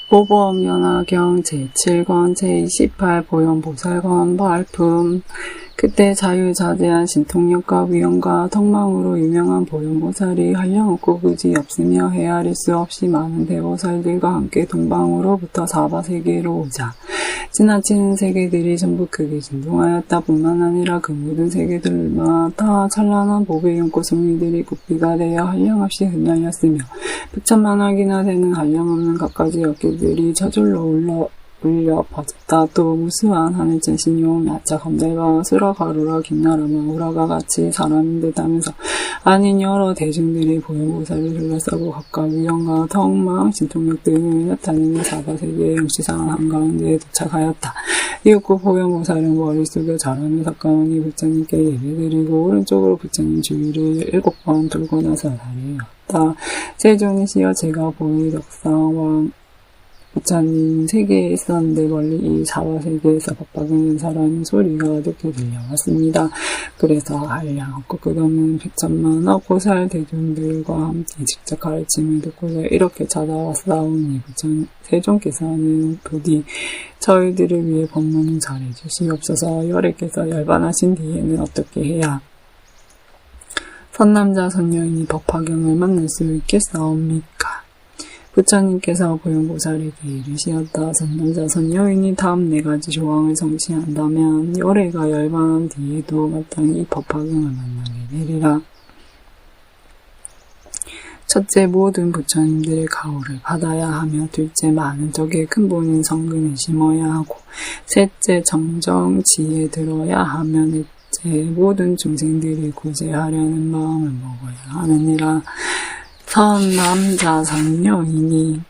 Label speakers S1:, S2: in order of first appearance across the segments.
S1: 보범연화경 제7권 제28 보현보살권 발품. 그때 자유자재한 신통력과 위엄과 덕망으로 유명한 보현보살이 한량없고 그지 없으며 헤아릴 수 없이 많은 대보살들과 함께 동방으로부터 사바세계로 오자 지나치는 세계들이 전부 크게 진동하였다. 뿐만 아니라 그 모든 세계들마다 찬란한 복의 연꽃송이들이 국비가 되어 한량없이 흩날렸으며 백천만억이나 되는 한량없는 갖가지 어깨들이 저절로 울려 퍼졌다. 또 무수한 하늘천 신용 야차 검달바 수라 가루라 김나라 마우라가 같이 사람인 듯 하면서 아닌 여러 대중들이 보현보살을 둘러싸고 각각 위엄과 덕망 신통력 등을 나타내는 사바세계의 영시상한 한가운데에 도착하였다. 이윽고 보현보살은 머릿속에 잘하는 석가모니 부처님께 예배드리고 오른쪽으로 부처님 주위를 7번 돌고 나서 다리였다. 세존이시여, 제가 보이덕상왕 부처님 세계에 있었는데 멀리 이 사바세계에서 법박이는 사람의 소리가 어둡게 들려왔습니다. 그래서 한량없고 끝없는 백천만억 보살 대중들과 함께 직접 가르침을 듣고서 이렇게 찾아왔사오니 부처님 세존께서는 부디 저희들을 위해 법문을 잘해주시옵소서. 열애께서 열반하신 뒤에는 어떻게 해야 선남자 선녀인이 법화경을 만날 수 있겠사옵니까? 부처님께서 보현보살에게 이르시었다. 선남자 선녀인이 다음 4가지 조항을 성취한다면 열애가 열반한 뒤에도 마땅히 법화경을 만나게 되리라. 첫째, 모든 부처님들의 가호를 받아야 하며, 둘째, 많은 덕의 근본인 성근을 심어야 하고, 셋째, 정정지에 들어야 하며, 넷째, 모든 중생들이 구제하려는 마음을 먹어야 하느니라. 선남자 선녀인이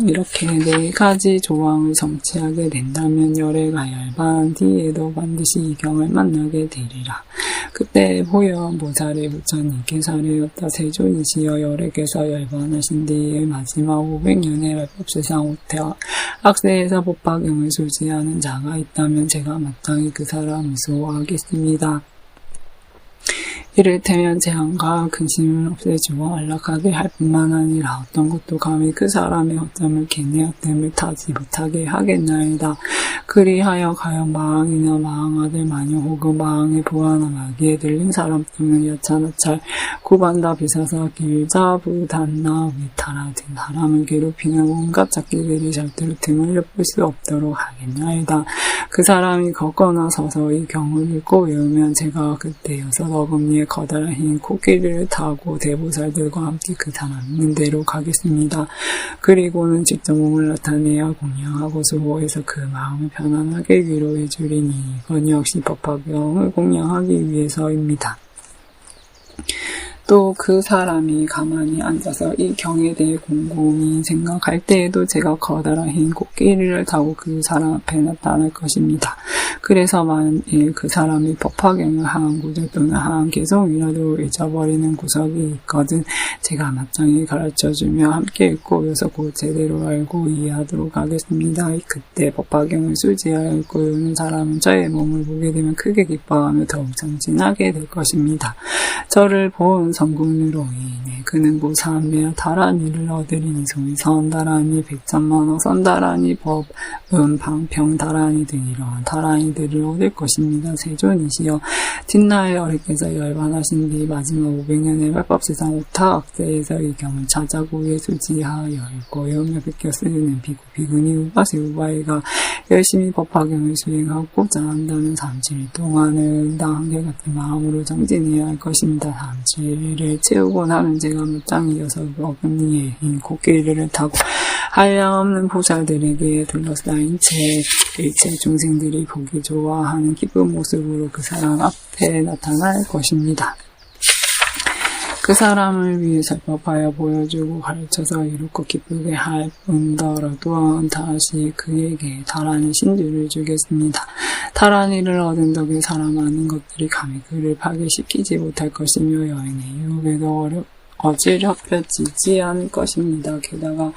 S1: 이렇게 4가지 조항을 성취하게 된다면 열애가 열반한 뒤에도 반드시 이 경을 만나게 되리라. 그때 보현보살의 부처님께서 아뢰었다. 세존이시여, 열애께서 열반하신 뒤에 마지막 500년의 말법세상 우태와 악세에서 법화경을 소지하는 자가 있다면 제가 마땅히 그 사람을 수호하겠습니다. 이를테면 재앙과 근심을 없애주고 안락하게 할 뿐만 아니라 어떤 것도 감히 그 사람의 허점을 개내 헛됨을 타지 못하게 하겠나이다. 그리하여 가령 마왕이나 마왕아들 마녀 혹은 마왕의 부하나 마귀에 들린 사람 또는 여차나찰 구반다 비사사 길자 부단나 위타라 등 사람을 괴롭히는 온갖 작기들이 절대로 등을 엿볼 수 없도록 하겠나이다. 그 사람이 걷거나 서서히 경을 읽고 외우면 제가 그때 6어금니의 커다란 흰 코끼리를 타고 대보살들과 함께 그 사람 있는 데로 가겠습니다. 그리고는 직접 몸을 나타내야 공양하고 수호해서 그 마음을 편안하게 위로해 주리니 이건 역시 법화경을 공양하기 위해서입니다. 또 그 사람이 가만히 앉아서 이 경에 대해 곰곰이 생각할 때에도 제가 커다란 흰 코끼리를 타고 그 사람 앞에 나타날 것입니다. 그래서 만일 그 사람이 법화경을 한 구절 또는 한 개성이라도 잊어버리는 구석이 있거든 제가 마땅히 가르쳐주며 함께 읽고 외워서 곧 제대로 알고 이해하도록 하겠습니다. 그때 법화경을 수지하여 읽고 외우는 사람은 저의 몸을 보게 되면 크게 기뻐하며 더욱 정진하게 될 것입니다. 저를 본 성군으로 인해 그는 보사하며 다란이를 얻으리니 소위 선다란이, 백천만억 선다란이, 법은 방평 다란이 등 이러한 다란이들을 얻을 것입니다. 세존이시여, 뒷날 어리께서 열반하신 뒤 마지막 500년의 말법세상 오타악세에서 이 경을 찾아고에 수지하여 읽고 외우며 베껴 쓰는 비구, 비구니, 우바시, 우바이가 열심히 법화경을 수행하고자 한다면 37일 동안은 응당 한결같은 마음으로 정진해야 할 것입니다. 37일을 채우고 나면 제가 마땅히 6어금니의 흰 코끼리를 타고 한량없는 보살들에게 둘러싸인 채 일체 중생들이 보기 좋아하는 기쁜 모습으로 그 사람 앞에 나타날 것입니다. 그 사람을 위해 설법하여 보여주고 가르쳐서 이롭고 기쁘게 할 뿐더러도 다시 그에게 다란이 신주를 주겠습니다. 다란이를 얻은 덕에 사람 많은 것들이 감히 그를 파괴시키지 못할 것이며 여인의 유혹에도 어지럽혀지지 않을 것입니다. 게다가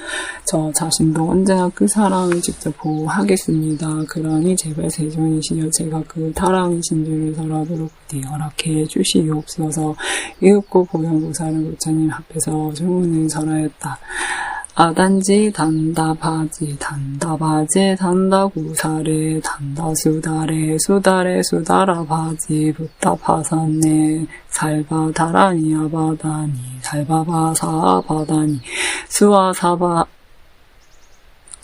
S1: 저 자신도 언제나 그 사람을 직접 보호하겠습니다. 그러니 제발 세존이시여, 제가 그 다란이 신주를 설하도록 부디 허락해 주시옵소서. 이윽고 보현보살은 부처님 앞에서 주문을 설하였다. 아단지 단다바지 단다바제 단다구사레 단다수다레 수다레 수다라바지 붓다파산네 살바다라니 아바다니 살바바사 아바다니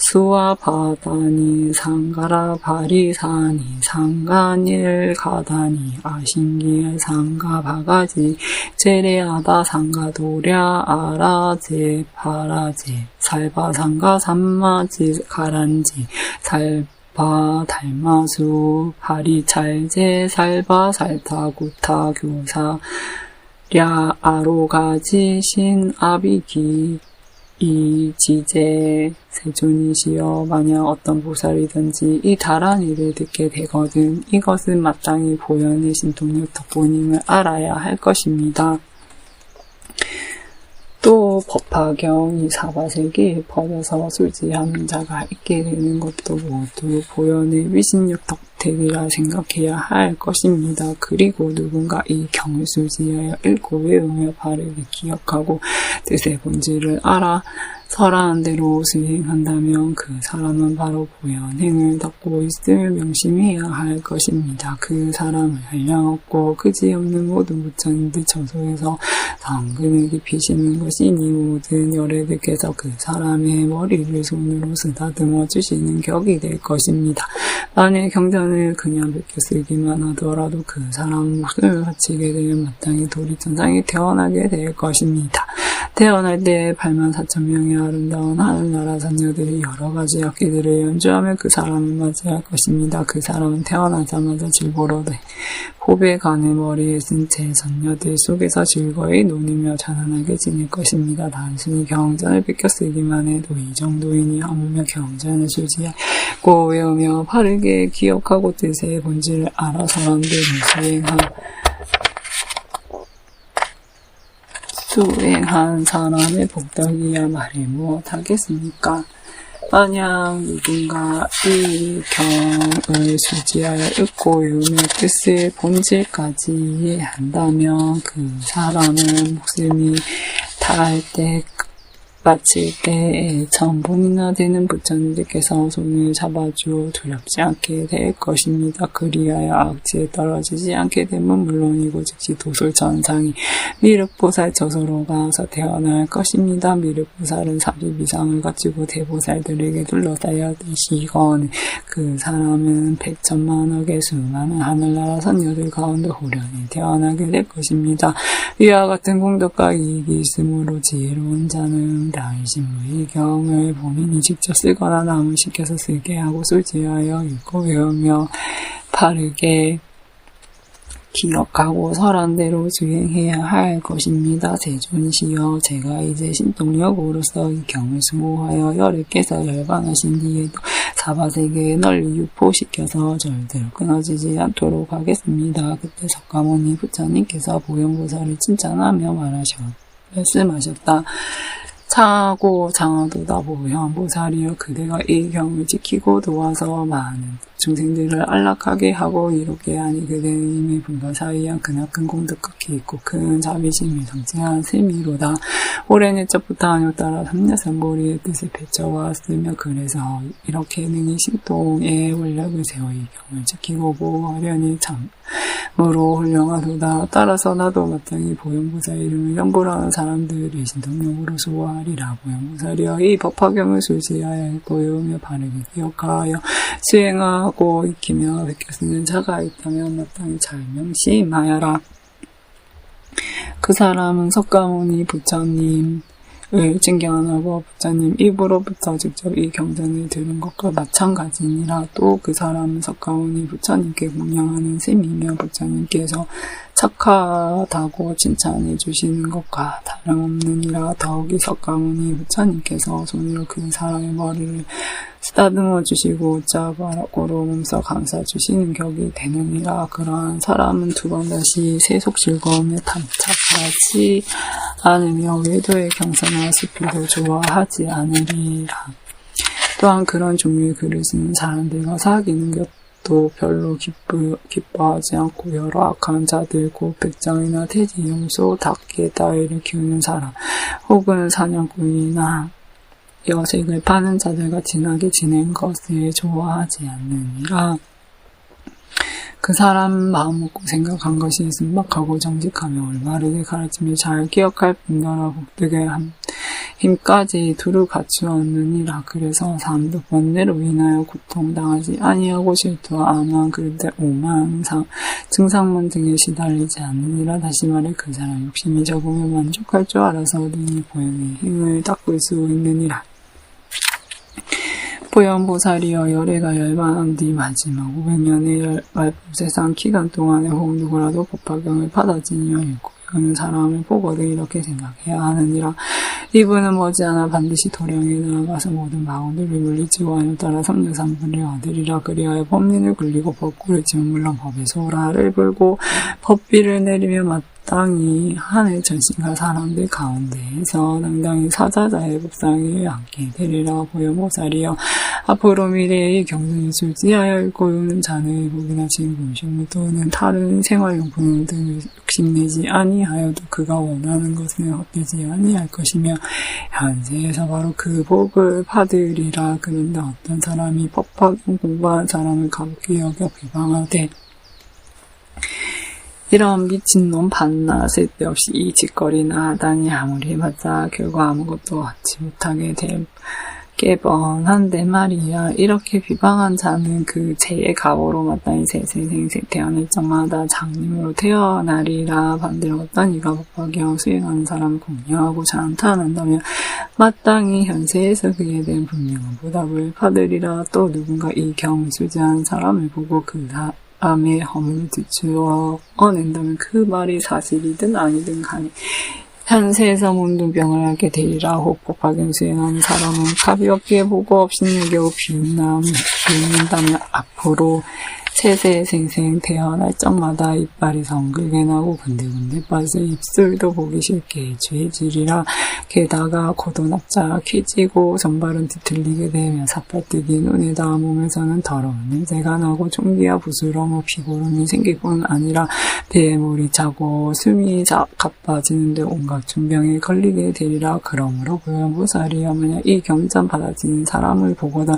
S1: 수와바다니 상가라바리사니 상간일가다니 아신기에 상가바가지 제레아다 상가도랴 아라제 파라제 살바상가 삼마지 가란지 살바 달마수 바리찰제 살바 살타구타 교사 랴 아로가지 신아비기 이지제 세존이시여 만약 어떤 보살이든지 이 다란 일을 듣게 되거든 이것은 마땅히 보현의 신통력 덕분임을 알아야 할 것입니다. 또 법화경이 사바세계에 퍼져서 술지하는 자가 있게 되는 것도 모두 보현의 위신력 덕택이라 생각해야 할 것입니다. 그리고 누군가 이 경을 술지하여 읽고 외우며 바르게 기억하고 뜻의 본질을 알아 설하는 대로 수행한다면 그 사람은 바로 보현행을 닦고 있음을 명심해야 할 것입니다. 그 사람을 한량없고 그지없는 모든 부처님들 저소에서 성근을 깊이 심는 것이니 모든 열애들께서 그 사람의 머리를 손으로 쓰다듬어 주시는 격이 될 것입니다. 만일 경전을 그냥 베껴 쓰기만 하더라도 그 사람은 목숨을 바치게 되면 마땅히 도리천상에 태어나게 될 것입니다. 태어날 때 84,000명의 아름다운 하늘나라 선녀들이 여러 가지 악기들을 연주하며 그 사람을 맞이할 것입니다. 그 사람은 태어나자마자 질보로되 호배 간의 머리에 쓴 채 선녀들 속에서 즐거이 논이며 자난하게 지낼 것입니다. 단순히 경전을 베껴 쓰기만 해도 이 정도이니 하물며 경전을 수지하고 외우며 바르게 기억하고 뜻의 본질을 알아 사람들을 수행한 사람의 복덕이야 말이 무엇하겠습니까? 만약 누군가 이 경을 수지하여 읽고 외우며 뜻의 본질까지 이해한다면 그 사람은 목숨이 다할 때 마칠 때에 천봉이나 되는 부처님들께서 손을 잡아주어 두렵지 않게 될 것입니다. 그리하여 악취에 떨어지지 않게 되면 물론이고 즉시 도솔천상이 미륵보살 저소로 가서 태어날 것입니다. 미륵보살은 30이상을 갖추고 대보살들에게 둘러싸여 드시거늘 그 사람은 100천만억의 수많은 하늘나라 선녀들 가운데 호련히 태어나게 될 것입니다. 위와 같은 공덕과 이익이 있으므로 지혜로운 자는 당신의 경을 본인이 직접 쓰거나 남을 시켜서 쓰게 하고 술지하여 읽고 외우며 바르게 기억하고 설한대로 수행해야 할 것입니다. 세존시여 제가 이제 신통력으로서 이 경을 수호하여 열애께서 열반하신 뒤에도 사바세계에 널리 유포시켜서 절대로 끊어지지 않도록 하겠습니다. 그때 석가모니 부처님께서 보현보살을 칭찬하며 말씀하셨다. 차하고 장하도다 보현보살이여 그대가 이 경을 지키고 도와서 많은 중생들을 안락하게 하고 이롭게 하니 그대님의 불가사의한 그나큰 공덕각히 있고 큰 자비심이 성취한 셈이로다. 오랜 옛적부터 하뇨 따라 삼야삼보리의 뜻을 펼쳐왔으며 그래서 이렇게 능히 신통의 원력을 세워 이 경을 지키고 보호하려니 참으로 훌륭하도다. 따라서 나도 마땅히 보현보살 이름을 영불하는 사람들이 신통력으로 수호하리라. 보현보살이여 이 법화경을 수지하여 읽고 외우며 바르게 기억하여 수행하고 익히며 베껴 쓰는 자가 있다면 마땅히 잘 명심하여라. 그 사람은 석가모니 부처님을 칭견하고 부처님 입으로부터 직접 이 경전을 들은 것과 마찬가지니라. 또 그 사람은 석가모니 부처님께 공양하는 셈이며 부처님께서 착하다고 칭찬해 주시는 것과 다름없느니라. 더욱이 석가모니 부처님께서 손으로 그 사람의 머리를 쓰다듬어 주시고 자바라고로 몸서 감싸 주시는 격이 되느니라. 그러한 사람은 두 번 다시 세속 즐거움에 탐착하지 않으며 외도의 경사나 수필도 좋아하지 않으리라. 또한 그런 종류의 글을 쓰는 사람들과 사귀는 것도 별로 기뻐하지 않고 여러 악한 자들 곧 백장이나 돼지, 염소, 닭, 개 따위를 키우는 사람 혹은 사냥꾼이나 여색을 파는 자들과 진하게 지낸 것을 좋아하지 않느니라. 그 사람 마음 먹고 생각한 것이 순박하고 정직하며 올바르게 가르침을 잘 기억할 뿐더러 복되게 힘까지 두루 갖추었느니라. 그래서 삶도 번뇌로 인하여 고통당하지 아니하고 질투와 암만 그런데 오만 증상만 등에 시달리지 않느니라. 다시 말해 그 사람 욕심이 적으면 만족할 줄 알아서 능히 보현의 힘을 닦을 수 있느니라. 보현보살이여 열애가 열반한 뒤 마지막 500년의 말세상 기간 동안에 혹 누구라도 법화경을 받아지니여 읽고 이거는 사람을 보거든 이렇게 생각해야 하느니라. 이분은 머지않아 반드시 도량에 나아가서 모든 마음들을 물리치고 하여 따라 삼류삼분을 얻으리라. 그리하여 법린을 굴리고 법구를 지면 물론 법의 소라를 불고 법비를 내리며 마땅히 하늘 전신과 사람들 가운데에서 당당히 사자자의 법상에 앉게 되리라. 보현보살이여 앞으로 미래의 경륜을 출지하여 읽고 읽는 자는 복이나 진금 식물 또는 다른 생활용품 등을 욕심내지 아니하여도 그가 원하는 것은 헛되지 아니할 것이며 현세에서 바로 그 복을 받으리라. 그런데 어떤 사람이 법화경 공부한 사람을 가볍게 여겨 비방하되 이런 미친놈 봤나 쓸데없이 이 짓거리나 하다니 아무리 해봤자 결과 아무것도 얻지 못하게 될 게 뻔한데 말이야. 이렇게 비방한 자는 그 죄의 가오로 마땅히 세생생 태어날 적마다 장님으로 태어나리라. 반대로 어떤 이가 법화경 수행하는 사람을 공경하고 찬탄한다면 마땅히 현세에서 그에 대한 분명한 보답을 받으리라. 또 누군가 이 경을 수지하는 사람을 보고 그 사람의 허물을 뒤추어 낸다면 그 말이 사실이든 아니든 간에 현세에서 문둥병을 앓게 되리라. 혹 법화경 수행하는 사람은 가볍게 보고 없이는 겨우 비웃는다면 앞으로 세세 생생 태어날 적마다 이빨이 성글게 나고 군데군데 빠져 입술도 보기 싫게 죄지리라. 게다가 코도 납작해지고 전발은 뒤틀리게 되며 사팔뜨기 눈에 닿아 몸에서는 더러운 냄새가 나고 종기와 부스러워 피고름이 생길 뿐 아니라 배에 물이 차고 숨이 가빠지는데 온갖 중병에 걸리게 되리라. 그러므로 보현보살이여 만약 이 경전 받아지는 사람을 보거든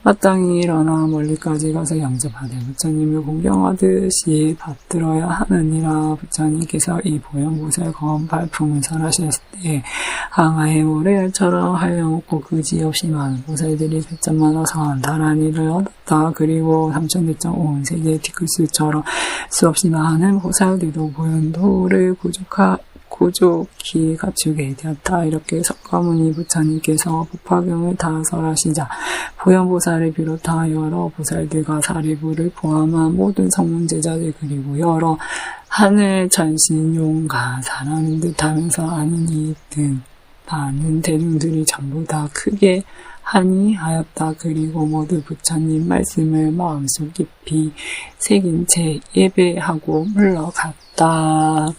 S1: 마땅히 일어나 멀리까지 가서 영접하되 부처님을 공경하듯이 받들어야 하느니라. 부처님께서 이 보현보살 검 발품을 설하셨을 때 항아의 모래알처럼 한량없고 그지없이 많은 보살들이 백점마다 성한 다란이를 얻었다. 그리고 3,000대점 온 세계의 티끌수처럼 수없이 많은 보살들도 보현도를 고족히 갖추게 되었다. 이렇게 석가모니 부처님께서 법화경을 다 설하시자 보현보살을 비롯한 여러 보살들과 사리부를 포함한 모든 성문제자들 그리고 여러 하늘 전신 용가 사람인 듯하면서 아닌 이익 등 많은 대중들이 전부 다 크게 한이하였다. 그리고 모두 부처님 말씀을 마음속 깊이 새긴 채 예배하고 물러갔다.